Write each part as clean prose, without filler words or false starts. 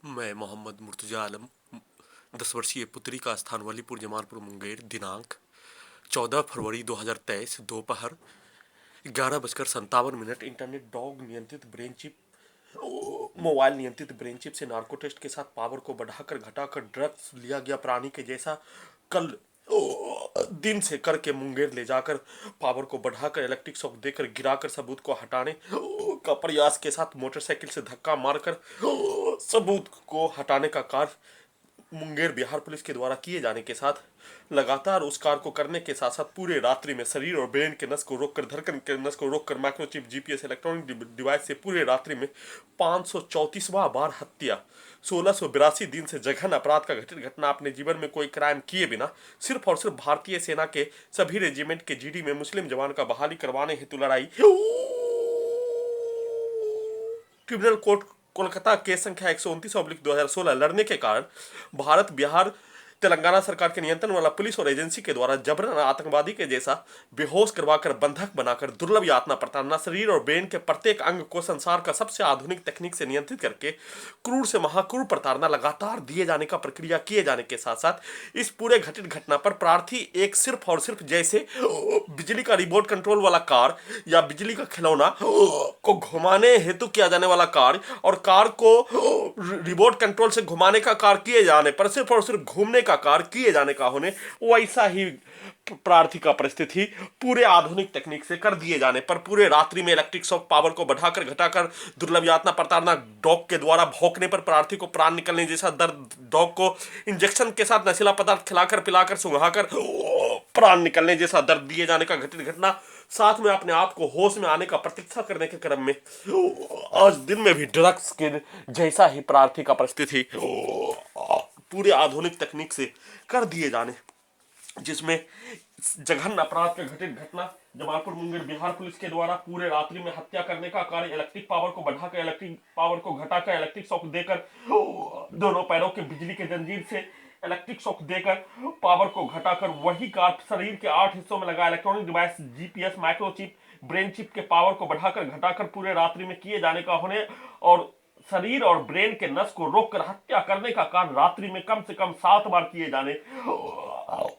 मैं मोहम्मद मुर्तजा आलम 10 वर्षीय पुत्री का स्थान वलीपुर जमालपुर मुंगेर दिनांक 14 फरवरी 2023 दोपहर 11:57 इंटरनेट डॉग नियंत्रित ब्रेन चिप मोबाइल नियंत्रित ब्रेन चिप से नार्को टेस्ट के साथ पावर को बढ़ाकर घटाकर ड्रग्स लिया गया प्राणी के जैसा कल दिन से करके मुंगेर ले जाकर पावर को बढ़ाकर इलेक्ट्रिक शॉक देकर गिराकर सबूत को हटाने का प्रयास के साथ मोटरसाइकिल से धक्का मारकर सबूत को हटाने का कार्य मुंगेर बिहार पुलिस के द्वारा किए जाने के साथ लगातार उस कार्य को करने के साथ साथ पूरे रात्रि में शरीर और ब्रेन के नस को रोककर धड़कन के नस को रोककर माइक्रोचिप जीपीएस इलेक्ट्रॉनिक डिवाइस से पूरे रात्रि में 534वां बार हत्या 1682 दिन से जघन्य अपराध का घटित घटना अपने जीवन में कोई क्राइम किए बिना सिर्फ और सिर्फ भारतीय सेना के सभी रेजिमेंट के जीडी में मुस्लिम जवान का बहाली करवाने हेतु लड़ाई ट्रिब्यूनल कोर्ट कोलकाता केस संख्या 129/2016 लड़ने के कारण भारत बिहार तेलंगाना सरकार के नियंत्रण वाला पुलिस और एजेंसी के द्वारा जबरन आतंकवादी के जैसा बेहोश करवाकर बंधक बनाकर दुर्लभ यातना प्रताड़ना शरीर और ब्रेन के प्रत्येक अंग को संसार का सबसे आधुनिक तकनीक से नियंत्रित करके क्रूर से महाक्रूर प्रताड़ना लगातार दिए जाने का प्रक्रिया किए जाने के साथ साथ इस पूरे घटित घटना पर प्रार्थी एक सिर्फ और सिर्फ जैसे बिजली का रिमोट कंट्रोल वाला कार या बिजली का खिलौना को घुमाने हेतु किया जाने वाला कार्य और कार को रिमोट कंट्रोल से घुमाने का कार्य किए जाने पर सिर्फ और सिर्फ घूमने का कार्य किए जाने का होने वैसा ही प्रार्थी का परिस्थिति पूरे आधुनिक तकनीक से कर दिए जाने पर पूरे रात्रि में इलेक्ट्रिक शॉक पावर को बढ़ाकर घटाकर दुर्लभ यातना प्रताड़ना डॉग के द्वारा भौंकने पर प्रार्थी को प्राण निकलने जैसा दर्द डॉग को इंजेक्शन के साथ नशीला पदार्थ खिलाकर पिलाकर सुंघाकर प्राण निकलने जैसा दर्द दिए जाने का घटित घटना साथ में अपने आप को होश में आने का प्रतीक्षा करने के क्रम में आज दिन में भी ड्रग्स के जैसा ही प्रार्थी का परिस्थिति पूरे आधुनिक तकनीक से कर दिए जाने जिसमें जघन्य अपराध का घटित घटना जमालपुर मुंगेर बिहार पुलिस के द्वारा पूरे रात्रि में हत्या करने का कार्य इलेक्ट्रिक पावर को बढ़ाकर इलेक्ट्रिक पावर को घटाकर इलेक्ट्रिक शॉक देकर दोनों पैरों के बिजली के जंजीर से इलेक्ट्रिक शॉक देकर पावर को घटाकर वही कार शरीर के 8 हिस्सों में लगा electronic device GPS microchip brain chip के पावर को बढ़ाकर घटाकर पूरे रात्रि में किए जाने का होने और शरीर और ब्रेन के नस को रोककर हत्या करने का कार्य रात्रि में कम से कम 7 बार किए जाने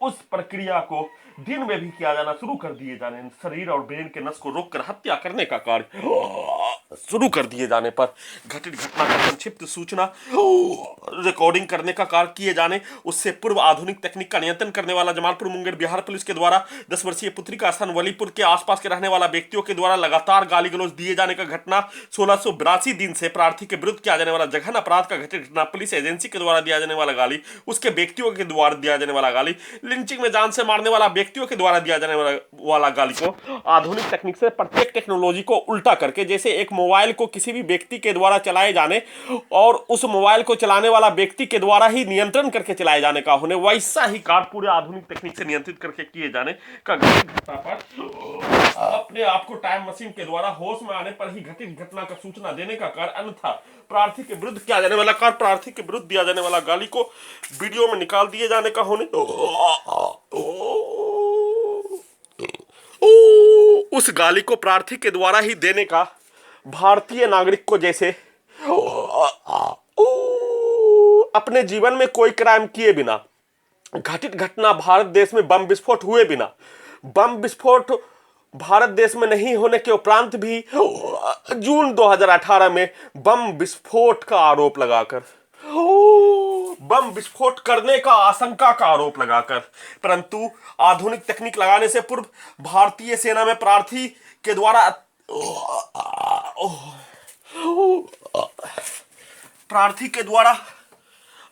उस प्रक्रिया को दिन में भी किया जाना शुरू कर दिए जाने शरीर और ब्रेन के नस को रोककर हत्या करने का कार्य शुरू कर दिए जाने पर घटित घटना का संक्षिप्त सूचना रिकॉर्डिंग करने का कार्य किए जाने उससे पूर्व आधुनिक तकनीक का नियंत्रण करने वाला जमालपुर मुंगेर बिहार पुलिस के द्वारा 10 वर्षीय पुत्री का स्थान वलीपुर के आसपास के रहने वाला व्यक्तियों के द्वारा लगातार गाली गलौज दिए जाने का घटना 1682 दिन से प्रार्थी के विरुद्ध किया जाने वाला जघन्य अपराध का घटित घटना पुलिस एजेंसी के द्वारा दिया जाने वाला गाली उसके व्यक्तियों के द्वारा दिया जाने वाला गाली लिंचिंग में जान से मारने वाला व्यक्तियों के द्वारा दिया जाने वाला गाली को आधुनिक तकनीक से प्रत्येक टेक्नोलॉजी को उल्टा करके जैसे एक मोबाइल को किसी भी व्यक्ति के द्वारा चलाए जाने और उस मोबाइल को चलाने वाला व्यक्ति के द्वारा ही नियंत्रण करके चलाए जाने का होने वैसा ही कार्य पूरे आधुनिक तकनीक से नियंत्रित करके किए जाने का घटित घटना पर अपने आप को टाइम मशीन के द्वारा होश में आने पर ही घटित घटना का सूचना देने का कार्य अन्यथा प्रार्थी के विरुद्ध किया जाने वाला कार्य प्रार्थी के विरुद्ध दिया जाने वाला गाली को वीडियो में निकाल दिए जाने का होने उस गाली को प्रार्थी के द्वारा ही देने का भारतीय नागरिक को जैसे अपने जीवन में कोई क्राइम किए बिना घटित घटना भारत देश में बम विस्फोट हुए बिना बम विस्फोट भारत देश में नहीं होने के उपरांत भी जून 2018 में बम विस्फोट का आरोप लगाकर बम विस्फोट करने का आशंका का आरोप लगाकर परंतु आधुनिक तकनीक लगाने से पूर्व भारतीय सेना में प्रार्थी के द्वारा प्रार्थी के द्वारा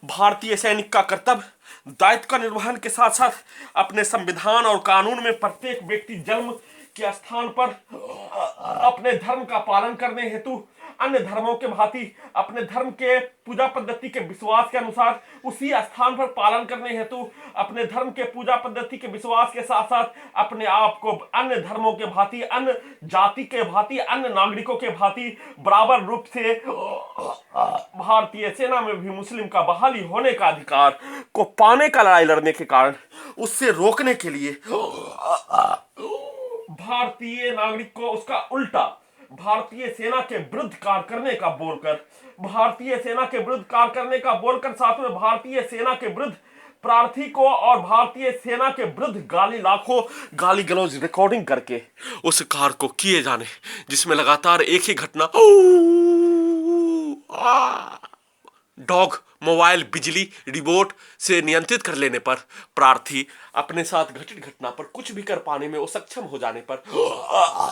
भारतीय सैनिक का कर्तव्य दायित्व का निर्वहन के साथ साथ अपने संविधान और कानून में प्रत्येक व्यक्ति जन्म के स्थान पर अपने धर्म का पालन करने हेतु अन्य धर्मों के भांति अपने धर्म के पूजा पद्धति के विश्वास के अनुसार उसी स्थान पर पालन करने हेतु अपने धर्म के पूजा पद्धति के विश्वास के साथ साथ अपने आप को अन्य धर्मों के भांति अन्य जाति के भांति अन्य नागरिकों के भांति बराबर रूप से भारतीय सेना में भी मुस्लिम का बहाली होने का अधिकार को पाने का लड़ाई लड़ने के कारण उससे रोकने के लिए भारतीय नागरिक को उसका उल्टा भारतीय सेना के विरुद्ध कार्य करने का बोलकर, भारतीय सेना के विरुद्ध कार्य करने का बोलकर, साथ में भारतीय सेना के विरुद्ध प्रार्थी को और भारतीय सेना के विरुद्ध लाखों गाली गलौज रिकॉर्डिंग करके उस कार को किए जाने, जिसमें लगातार एक ही घटना, डॉग मोबाइल बिजली रिमोट से नियंत्रित कर लेने पर, प्रार्थी अपने साथ घटित घटना पर कुछ भी कर पाने में असक्षम हो जाने पर,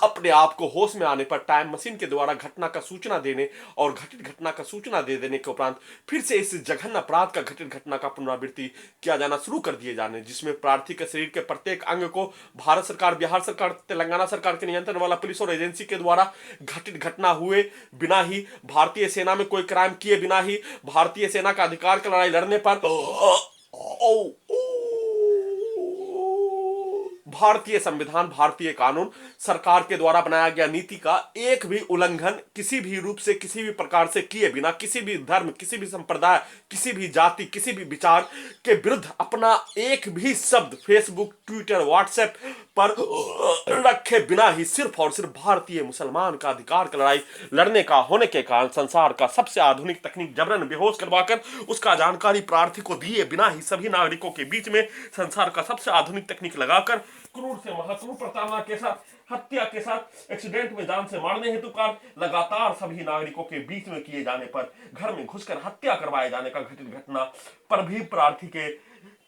अपने आप को होश में आने पर टाइम मशीन के द्वारा घटना का सूचना देने और घटित घटना का सूचना दे देने के उपरांत फिर से इस जघन्य अपराध का घटित घटना का पुनरावृत्ति किया जाना शुरू कर दिए जाने, जिसमें प्रार्थी के शरीर के प्रत्येक अंग को भारत सरकार, बिहार सरकार, तेलंगाना सरकार के नियंत्रण वाला पुलिस और एजेंसी के द्वारा घटित घटना हुए बिना ही, भारतीय सेना में कोई क्राइम किए बिना ही, भारतीय सेना का अधिकार की लड़ाई लड़ने पर भारतीय संविधान, भारतीय कानून, सरकार के द्वारा बनाया गया नीति का एक भी उल्लंघन किसी भी रूप से, किसी भी प्रकार से किए बिना, किसी भी धर्म, किसी भी संप्रदाय, किसी भी जाति, किसी भी विचार के विरुद्ध अपना एक भी शब्द फेसबुक, ट्विटर, व्हाट्सएप पर रखे बिना ही सिर्फ और सिर्फ भारतीय मुसलमान का अधिकार की लड़ाई लड़ने का होने के कारण संसार का सबसे आधुनिक तकनीक जबरन बेहोश करवाकर उसका जानकारी प्रार्थी को दिए बिना ही सभी नागरिकों के बीच में संसार का सबसे आधुनिक तकनीक लगाकर क्रूर से महाक्रूर प्रताड़ना के साथ, हत्या के साथ, एक्सीडेंट में जान से मारने हेतु कार्य लगातार सभी नागरिकों के बीच में किए जाने पर, घर में घुसकर हत्या करवाए जाने का घटित घटना पर भी प्रार्थी के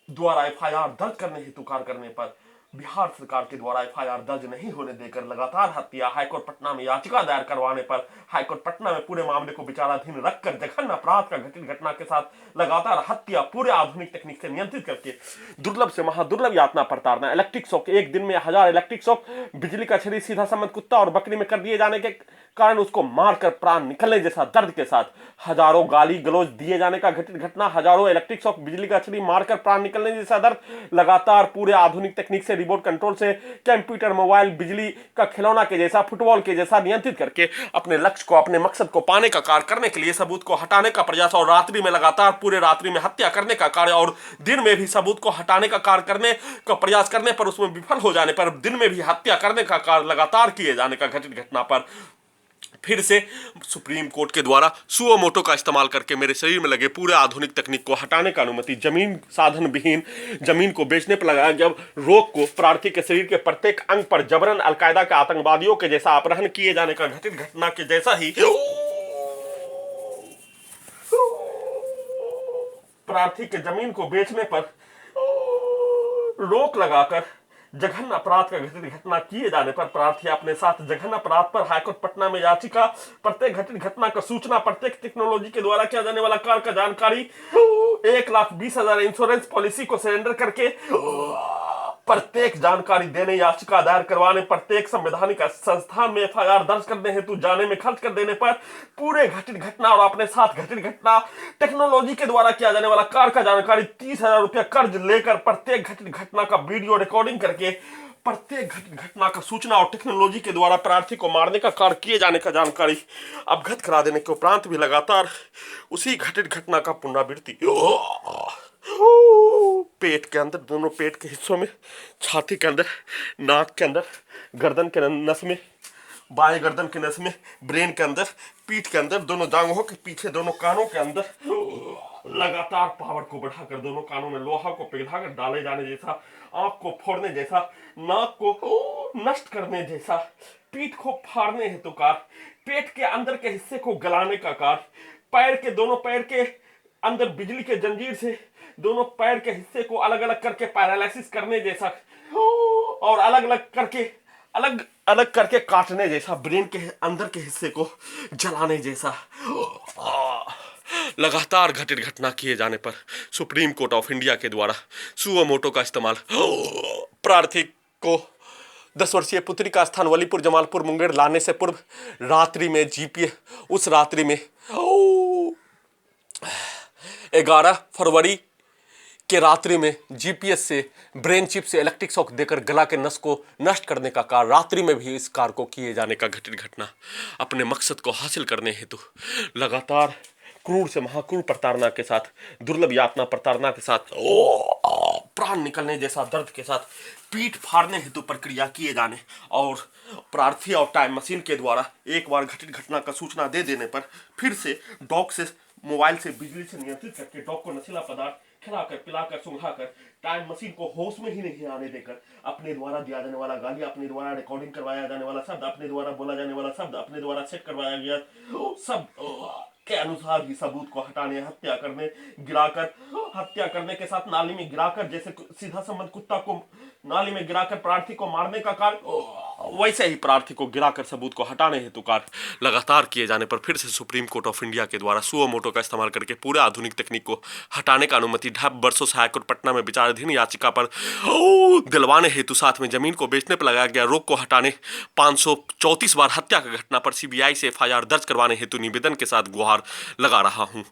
द्वारा एफआईआर दर्ज करने हेतु कार्य करने पर बिहार सरकार के द्वारा एफआईआर दर्ज नहीं होने देकर लगातार हत्या, हाईकोर्ट पटना में याचिका दायर करवाने पर हाईकोर्ट पटना में पूरे मामले को विचाराधीन रखकर जघन्य अपराध का घटित घटना के साथ लगातार हत्या पूरे आधुनिक तकनीक से नियंत्रित करके दुर्लभ से महादुर्लभ यातना प्रताड़ना, इलेक्ट्रिक शॉक, एक दिन में 1000 इलेक्ट्रिक शॉक, बिजली का छड़ी सीधा संबंध कुत्ता और बकरी में कर दिए जाने के कारण उसको मारकर प्राण निकलने जैसा दर्द के साथ, हजारों गाली गलौज दिए जाने का घटित घटना, हजारों इलेक्ट्रिक शॉक, बिजली का छड़ी मारकर प्राण निकलने जैसा दर्द, लगातार पूरे आधुनिक तकनीक से रिमोट कंट्रोल से कंप्यूटर, मोबाइल, बिजली का खिलौना के जैसा, फुटबॉल के जैसा नियंत्रित करके अपने लक्ष्य को, अपने मकसद को पाने का कार्य करने के लिए सबूत को हटाने का प्रयास और रात्रि में लगातार पूरे रात्रि में हत्या करने का कार्य और दिन में भी सबूत को हटाने का कार्य करने का प्रयास करने पर उसमें विफल हो जाने पर दिन में भी हत्या करने का कार्य लगातार किए जाने का घटित घटना पर फिर से सुप्रीम कोर्ट के द्वारा सुओ मोटो का इस्तेमाल करके मेरे शरीर में लगे पूरे आधुनिक तकनीक को हटाने का अनुमति, जमीन साधन विहीन जमीन को बेचने पर लगाया जब रोक को, प्रार्थी के शरीर के प्रत्येक अंग पर जबरन अलकायदा के आतंकवादियों के जैसा अपहरण किए जाने का घटित घटना के जैसा ही प्रार्थी के जमीन को बेचने पर रोक लगाकर जघन्य अपराध का घटित घटना किए जाने पर प्रार्थी अपने साथ जघन्य अपराध पर हाईकोर्ट पटना में याचिका, प्रत्येक घटित घटना का सूचना, प्रत्येक टेक्नोलॉजी के द्वारा किया जाने वाला कार्य का जानकारी, 1,20,000 इंश्योरेंस पॉलिसी को सरेंडर करके प्रत्येक जानकारी देने, याचिका दायर करवाने, प्रत्येक संवैधानिक संस्थान में एफआईआर दर्ज करने हेतु जाने में खर्च कर देने पर पूरे घटित घटना और अपने साथ घटित घटना, टेक्नोलॉजी के द्वारा किया जाने वाला कार्य का जानकारी, 30,000 रुपया कर्ज लेकर प्रत्येक घटित घटना का वीडियो रिकॉर्डिंग करके प्रत्येक घटित घटना का सूचना और टेक्नोलॉजी के द्वारा प्रार्थी को मारने का कार्य किए जाने का जानकारी अवगत करा देने के उपरांत भी लगातार उसी घटित घटना का पुनरावृत्ति पेट के अंदर, दोनों पेट के हिस्सों में, छाती के अंदर, नाक के अंदर, गर्दन के नस में, बाएं गर्दन के नस में, ब्रेन के अंदर, पीठ के अंदर, दोनों जांघों के पीछे, दोनों कानों के अंदर लगातार पावर को बढ़ाकर दोनों कानों में लोहा को पिघलाकर डाले जाने जैसा, आंख को फोड़ने जैसा, नाक को नष्ट करने जैसा, पीठ को फाड़ने हेतु कार्य, पेट के अंदर के हिस्से को गलाने का कार्य, पैर के, दोनों पैर के अंदर बिजली के जंजीर से दोनों पैर के हिस्से को अलग अलग करके पैरालिसिस करने जैसा और अलग अलग करके काटने जैसा, ब्रेन के अंदर के हिस्से को जलाने जैसा लगातार घटित घटना किए जाने पर सुप्रीम कोर्ट ऑफ इंडिया के द्वारा सुओ मोटो का इस्तेमाल प्रार्थी को 10 वर्षीय पुत्री का स्थान वलीपुर, जमालपुर, मुंगेर लाने से पूर्व रात्रि में उस रात्रि में 11 फरवरी के रात्रि में जीपीएस से, ब्रेन चिप से इलेक्ट्रिक शॉक देकर गला के नस को नष्ट करने का कार्य, रात्रि में भी इस कार्य को किए जाने का घटित घटना अपने मकसद को हासिल करने हेतु लगातार क्रूर से महाक्रूर प्रताड़ना के साथ, दुर्लभ यातना प्रताड़ना के साथ प्राण निकलने जैसा दर्द के साथ पीठ फाड़ने हेतु प्रक्रिया किए जाने और प्रार्थी और टाइम मशीन के द्वारा एक बार घटित घटना का सूचना दे देने पर फिर से डॉग से मोबाइल से बिजली से नियंत्रित करके डॉग को नशीला पदार्थ खिलाकर पिलाकर सुंघाकर टाइम मशीन को होश में ही नहीं आने देकर अपने द्वारा दिया जाने वाला गाली, अपने द्वारा रिकॉर्डिंग करवाया जाने वाला शब्द, अपने द्वारा बोला जाने वाला शब्द, अपने द्वारा सेट करवाया गया शब्द के अनुसार ही सबूत को हटाने, हत्या करने के साथ नाली में गिराकर, जैसे सीधा संबंध कुत्ता को नाली में गिराकर प्रार्थी को मारने का कार्य, वैसे ही प्रार्थी को गिराकर सबूत को हटाने हेतु कार्य लगातार किए जाने पर फिर से सुप्रीम कोर्ट ऑफ इंडिया के द्वारा सुओ मोटो का इस्तेमाल करके पूरे आधुनिक तकनीक को हटाने का अनुमति ढाई वर्षों से हाईकोर्ट पटना में विचाराधीन याचिका पर दिलवाने हेतु साथ में जमीन को बेचने पर लगाया गया रोक को हटाने 534 बार हत्या की घटना पर सीबीआई से एफआईआर दर्ज करवाने हेतु निवेदन के साथ गुहार लगा रहा हूं।